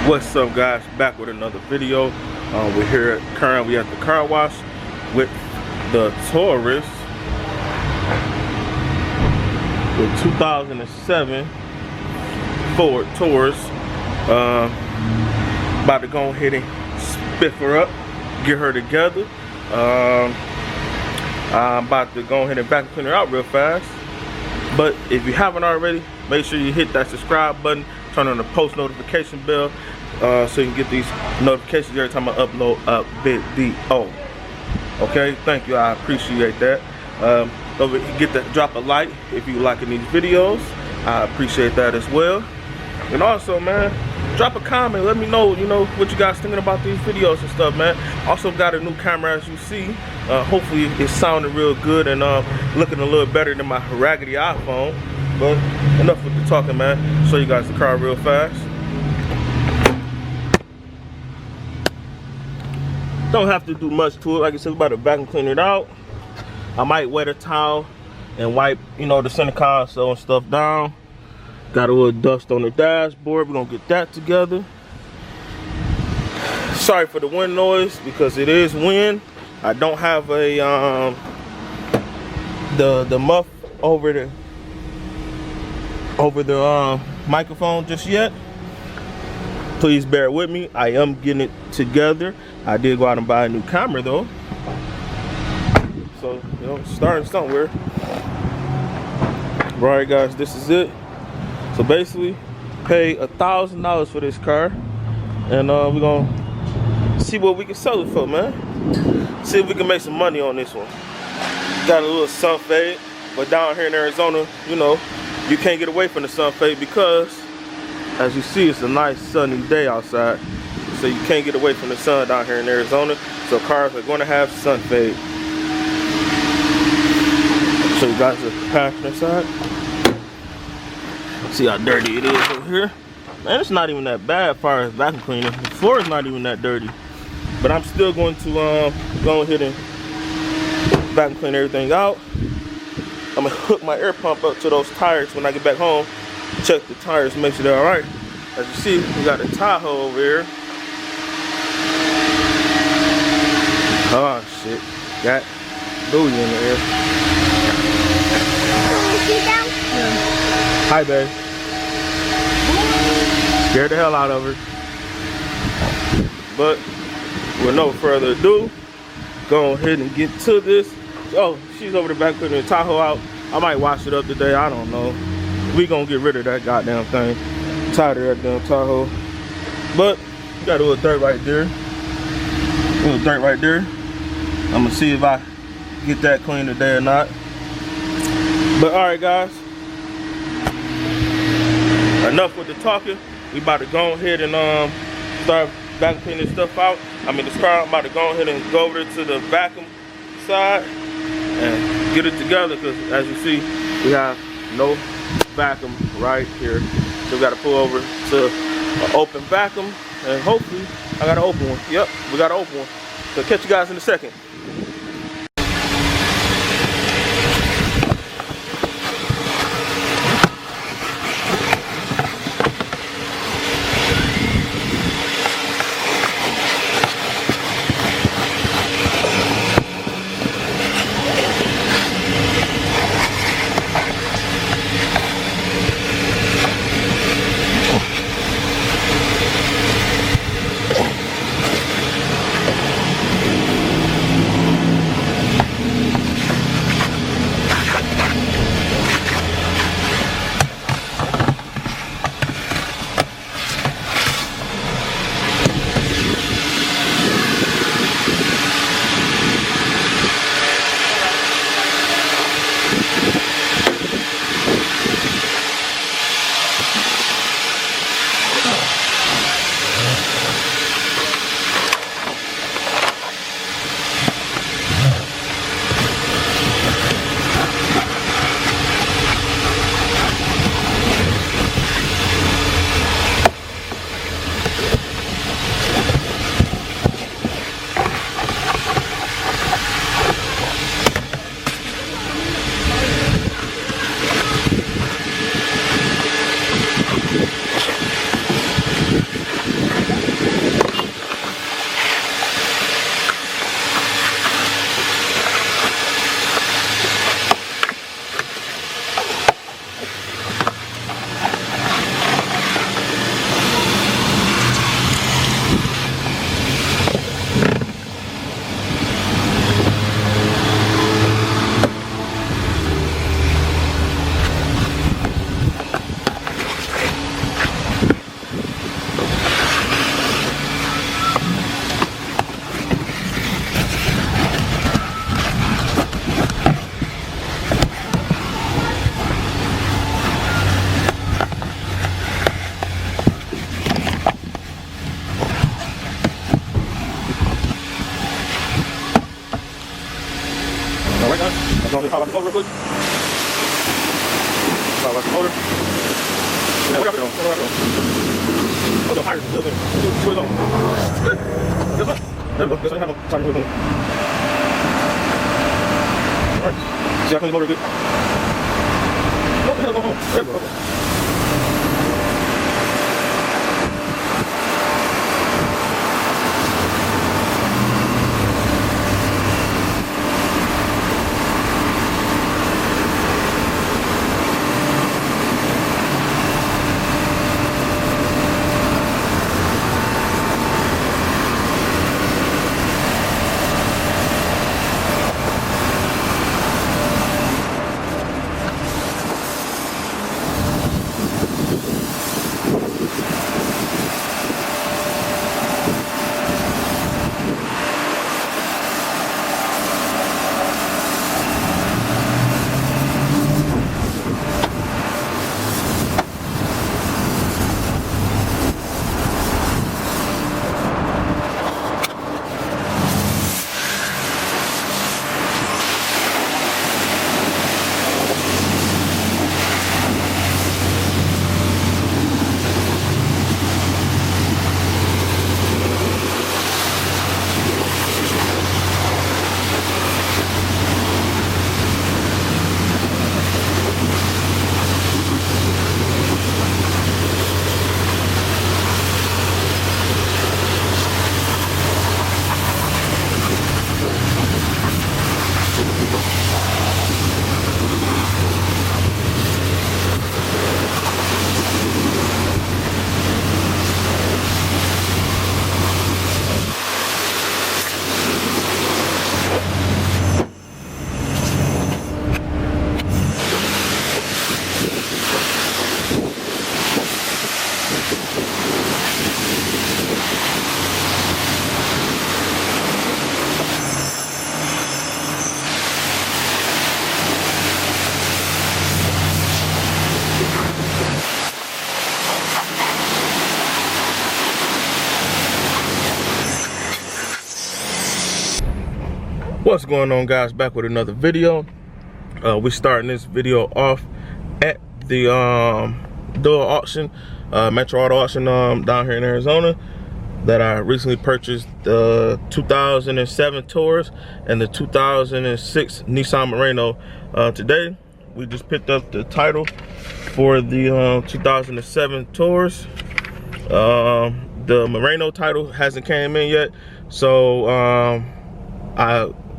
What's up, guys? Back with another video. We're here currently at the car wash with the Taurus, the 2007 Ford Taurus. About to go ahead and spiff her up, get her together. I'm about to go ahead and vacuum clean her out real fast. But if you haven't already, make sure you hit that subscribe button, turn on the post notification bell, so you can get these notifications every time I upload a video. Okay, thank you, I appreciate that. Drop a like if you liking these videos. I appreciate that as well. And also, man, drop a comment, let me know, what you guys thinking about these videos and stuff, man. Also got a new camera, as you see. Hopefully it's sounding real good and looking a little better than my raggedy iPhone. But enough with the talking, man. Show you guys the car real fast. Don't have to do much to it. Like I said, we're about to vacuum clean it out. I might wet a towel and wipe, the center console and stuff down. Got a little dust on the dashboard. We're gonna get that together. Sorry for the wind noise because it is wind. I don't have a the muff over the microphone just yet. Please bear with me. I am getting it together. I did go out and buy a new camera though. So, starting somewhere. Alright guys, this is it. So basically, pay $1,000 for this car. And we're gonna see what we can sell it for, man. See if we can make some money on this one. Got a little sun fade, but down here in Arizona, you can't get away from the sun fade because, as you see, it's a nice sunny day outside. So you can't get away from the sun down here in Arizona. So cars are going to have sun fade. Show you guys the passenger side. See how dirty it is over here. Man, it's not even that bad as far as vacuum cleaning. The floor is not even that dirty. But I'm still going to go ahead and vacuum clean everything out. I'm gonna hook my air pump up to those tires when I get back home. Check the tires, make sure they're all right. As you see, we got the Tahoe over here. Oh shit, got buoy in the air. Hi, babe. Scared the hell out of her. But with no further ado, go ahead and get to this. Oh, she's over the back putting the Tahoe out. I might wash it up today, I don't know. We gonna get rid of that goddamn thing. I'm tired of that damn Tahoe. But got a little dirt right there. A little dirt right there. I'm gonna see if I get that clean today or not. But alright guys, enough with the talking. We about to go ahead and start vacuum cleaning this stuff out. This car, I'm about to go ahead and go over to the vacuum side and get it together because as you see, we have no vacuum right here. So we got to pull over to an open vacuum and hopefully I got an open one. Yep, we got an open one. So catch you guys in a second. Go ahead, pop out the motor real quick. Pop out the motor. Yeah, where I go? Oh, the tires are still there. Twist on. This one. There we go. This one have a tire twist on. Alright. See, I clean the motor good. What the hell going on? There we go. What's going on, guys? Back with another video. We're starting this video off at the Dealer auction, Metro Auto auction down here in Arizona, that I recently purchased the 2007 Taurus and the 2006 Nissan Murano. Today we just picked up the title for the 2007 Taurus. The Murano title hasn't came in yet, so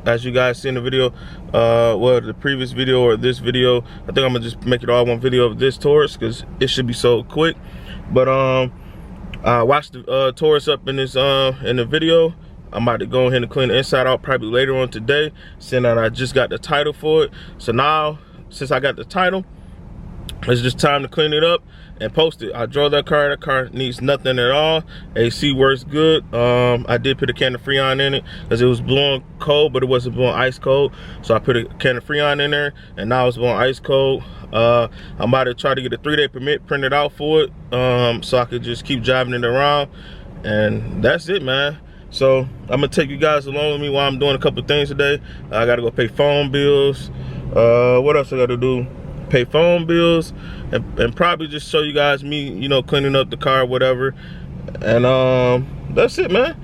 as you guys see in the video, well, the previous video or this video, I think I'm gonna just make it all one video of this Taurus because it should be so quick. But I watched the Taurus up in this in the video. I'm about to go ahead and clean the inside out probably later on today, seeing that I just got the title for it. So now, since I got the title, it's just time to clean it up and post it. I drove that car. That car needs nothing at all. AC works good. I did put a can of Freon in it because it was blowing cold, but it wasn't blowing ice cold. So I put a can of Freon in there, and now it's blowing ice cold. I'm about to try to get a 3-day permit printed out for it, so I could just keep driving it around. And that's it, man. So I'm gonna take you guys along with me while I'm doing a couple things today. I gotta go pay phone bills. What else I gotta do? Pay phone bills and probably just show you guys me, you know, cleaning up the car, whatever. And that's it, man.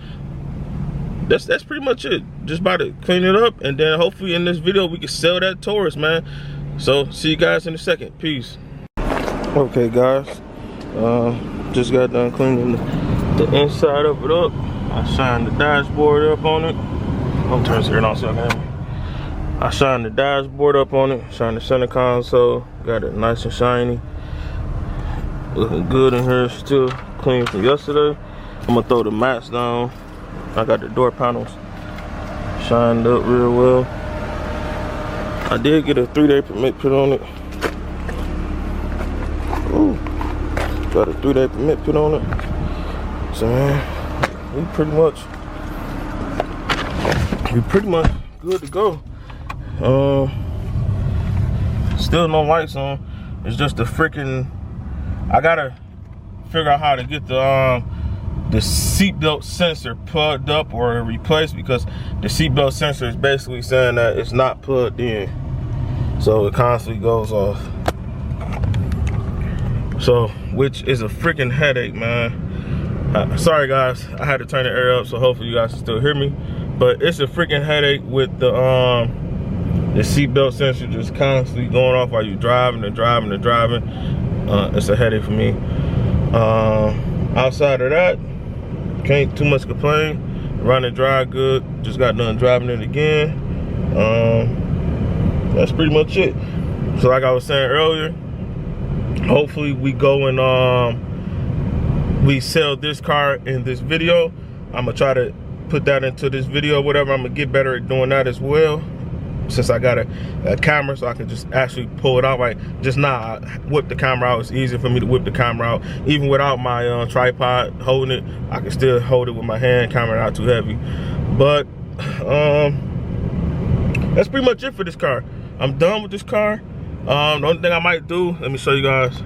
That's pretty much it. Just about to clean it up, and then hopefully in this video we can sell that Taurus, man. So see you guys in a second. Peace. Okay, guys, just got done cleaning the inside of it up. I shined the dashboard up on it. I'm turning it on so I can. I shined the dashboard up on it, shined the center console, got it nice and shiny. Looking good in here, still clean from yesterday. I'm gonna throw the mats down. I got the door panels shined up real well. I did get a 3-day permit put on it. Ooh, got a 3-day permit put on it. So man, we pretty much good to go. Still no lights on. It's just the freaking, I gotta figure out how to get the seatbelt sensor plugged up or replaced, because the seatbelt sensor is basically saying that it's not plugged in. so it constantly goes off. So, which is a freaking headache, man. Sorry guys, I had to turn the air up, so hopefully you guys can still hear me. But it's a freaking headache with the seatbelt sensor just constantly going off while you're driving and driving and driving. It's a headache for me. Outside of that, can't too much complain. Run and drive good. Just got done driving it again. That's pretty much it. So like I was saying earlier, hopefully we go and we sell this car in this video. I'm gonna try to put that into this video, whatever. I'm gonna get better at doing that as well, since I got a camera, so I can just actually pull it out. Right, just not whip the camera out. It's easier for me to whip the camera out, even without my tripod holding it. I can still hold it with my hand. Camera not too heavy, but that's pretty much it for this car. I'm done with this car. The only thing I might do, let me show you guys.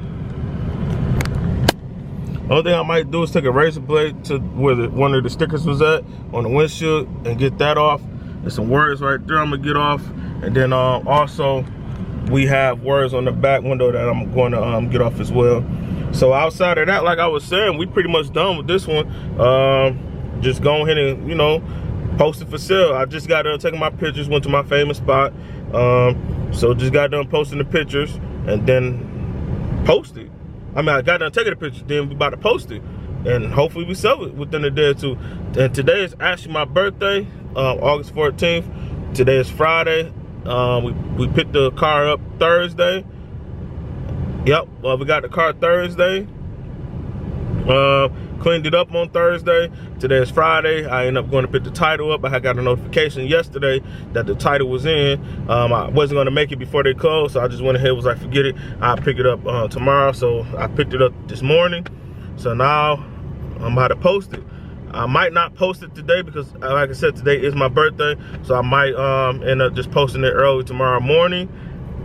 The only thing I might do is take a razor blade to where one of the stickers was at on the windshield and get that off. There's some words right there I'm gonna get off. And then also we have words on the back window that I'm going to get off as well. So outside of that, like I was saying, we pretty much done with this one. Just go ahead and, you know, post it for sale. I just got done taking my pictures, went to my famous spot. So just got done posting the pictures and then post it. I mean, I got done taking the pictures, then we about to post it. And hopefully we sell it within a day or two. And today is actually my birthday, August 14th. Today is Friday. We picked the car up Thursday. Yep, we got the car Thursday. Cleaned it up on Thursday. Today is Friday. I ended up going to pick the title up. I had got a notification yesterday that the title was in. I wasn't going to make it before they closed, so I just went ahead and was like, forget it. I'll pick it up tomorrow. So I picked it up this morning. So now I'm about to post it. I might not post it today because, like I said, today is my birthday. So I might end up just posting it early tomorrow morning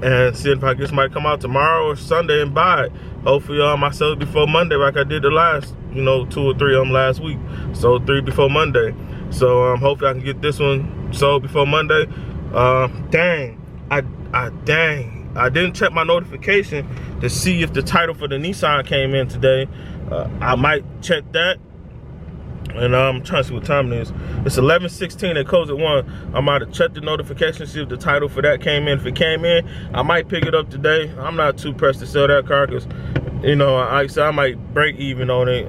and see if I get somebody to come out tomorrow or Sunday and buy it. Hopefully I sell it before Monday like I did the last, 2 or 3 of them last week. So 3 before Monday. So hopefully I can get this one sold before Monday. Dang, I didn't check my notification to see if the title for the Nissan came in today. I might check that. And I'm trying to see what time it is. It's 11:16. It closed at 1. I'm about to check the notification, see if the title for that came in. If it came in, I might pick it up today. I'm not too pressed to sell that car because, like I said, I might break even on it.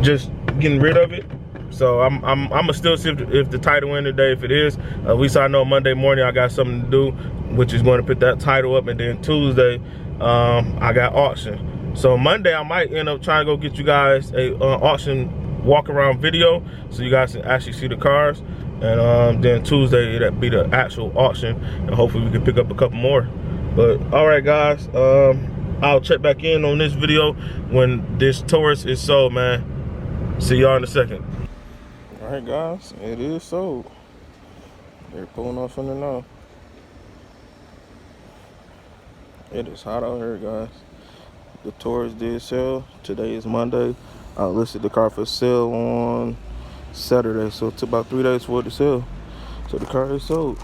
Just getting rid of it. So I'm gonna still see if the title in today. If it is, at least I know Monday morning I got something to do, which is going to put that title up. And then Tuesday, I got auction. So Monday I might end up trying to go get you guys a auction walk around video so you guys can actually see the cars, and then Tuesday it'll be the actual auction, and hopefully we can pick up a couple more. But all right guys, I'll check back in on this video when this Taurus is sold, man. See y'all in a second. All right guys, it is sold. They're pulling off in there now. It is hot out here, guys. The Taurus did sell. Today is Monday. I listed the car for sale on Saturday, so it took about 3 days for it to sell. So the car is sold.